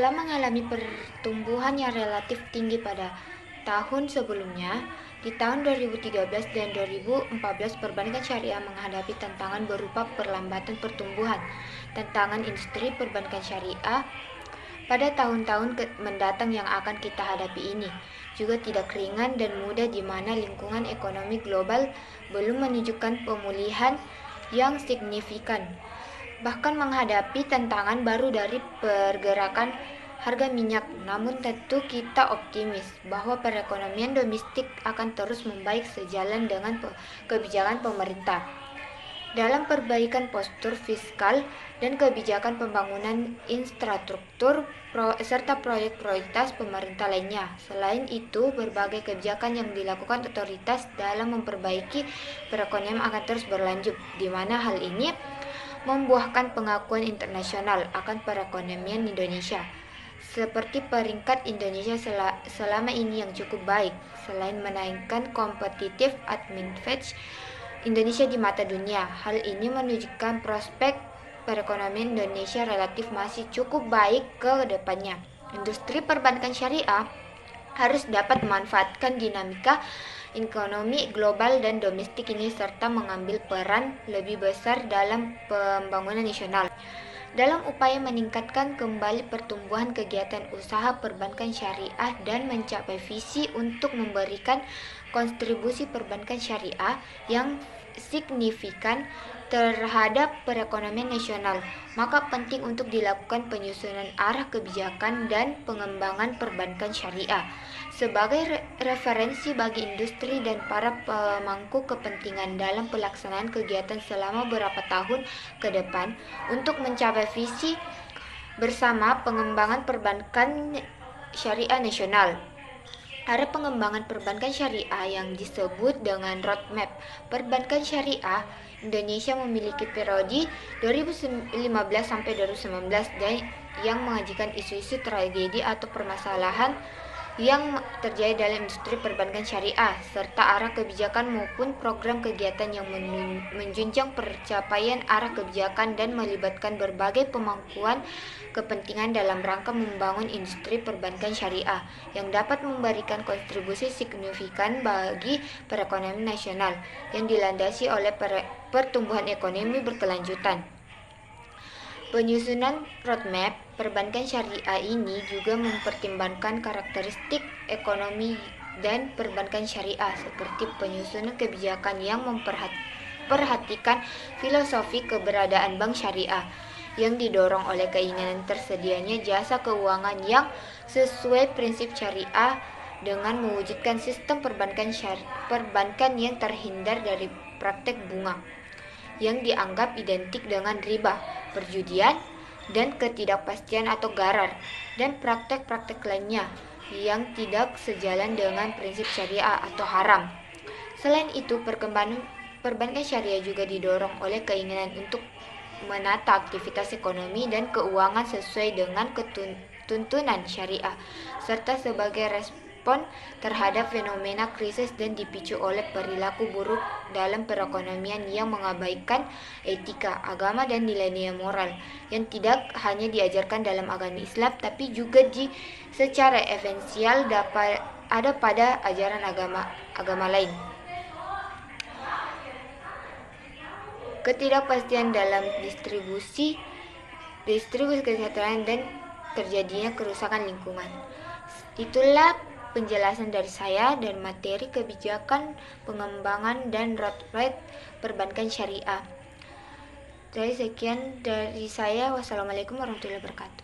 Setelah mengalami pertumbuhan yang relatif tinggi pada tahun sebelumnya, di tahun 2013 dan 2014 perbankan syariah menghadapi tantangan berupa perlambatan pertumbuhan. Tantangan industri perbankan syariah pada tahun-tahun mendatang yang akan kita hadapi ini juga tidak ringan dan mudah, di mana lingkungan ekonomi global belum menunjukkan pemulihan yang signifikan, bahkan menghadapi tantangan baru dari pergerakan harga minyak. Namun tentu kita optimis bahwa perekonomian domestik akan terus membaik sejalan dengan kebijakan pemerintah dalam perbaikan postur fiskal dan kebijakan pembangunan infrastruktur serta proyek prioritas pemerintah lainnya. Selain itu, berbagai kebijakan yang dilakukan otoritas dalam memperbaiki perekonomian akan terus berlanjut, di mana hal ini membuahkan pengakuan internasional akan perekonomian Indonesia, seperti peringkat Indonesia selama ini yang cukup baik. Selain menaikkan kompetitif advantage Indonesia di mata dunia, hal ini menunjukkan prospek perekonomian Indonesia relatif masih cukup baik ke depannya. Industri perbankan syariah harus dapat memanfaatkan dinamika ekonomi global dan domestik ini serta mengambil peran lebih besar dalam pembangunan nasional. Dalam upaya meningkatkan kembali pertumbuhan kegiatan usaha perbankan syariah dan mencapai visi untuk memberikan kontribusi perbankan syariah yang signifikan terhadap perekonomian nasional, maka penting untuk dilakukan penyusunan arah kebijakan dan pengembangan perbankan syariah sebagai referensi bagi industri dan para pemangku kepentingan dalam pelaksanaan kegiatan selama beberapa tahun ke depan untuk mencapai visi bersama pengembangan perbankan syariah nasional. Ada pengembangan perbankan syariah yang disebut dengan roadmap perbankan syariah. Indonesia memiliki periode 2015 sampai 2019 dan yang mengajikan isu-isu tragedi atau permasalahan yang terjadi dalam industri perbankan syariah, serta arah kebijakan maupun program kegiatan yang menjunjung pencapaian arah kebijakan dan melibatkan berbagai pemangkuan kepentingan dalam rangka membangun industri perbankan syariah yang dapat memberikan kontribusi signifikan bagi perekonomian nasional yang dilandasi oleh pertumbuhan ekonomi berkelanjutan. Penyusunan roadmap perbankan syariah ini juga mempertimbangkan karakteristik ekonomi dan perbankan syariah, seperti penyusunan kebijakan yang memperhatikan filosofi keberadaan bank syariah yang didorong oleh keinginan tersedianya jasa keuangan yang sesuai prinsip syariah dengan mewujudkan sistem perbankan yang terhindar dari praktek bunga yang dianggap identik dengan riba, perjudian, dan ketidakpastian atau gharar, dan praktek-praktek lainnya yang tidak sejalan dengan prinsip syariah atau haram. Selain itu, perkembangan perbankan syariah juga didorong oleh keinginan untuk menata aktivitas ekonomi dan keuangan sesuai dengan tuntunan syariah, serta sebagai respon terhadap fenomena krisis dan dipicu oleh perilaku buruk dalam perekonomian yang mengabaikan etika, agama, dan nilai-nilai moral yang tidak hanya diajarkan dalam agama Islam tapi juga secara esensial ada pada ajaran agama lain. Ketidakpastian dalam distribusi kesehatan dan terjadinya kerusakan lingkungan. Itulah penjelasan dari saya dan materi kebijakan pengembangan dan roadmap perbankan syariah. Jadi sekian dari saya. Wassalamualaikum warahmatullahi wabarakatuh.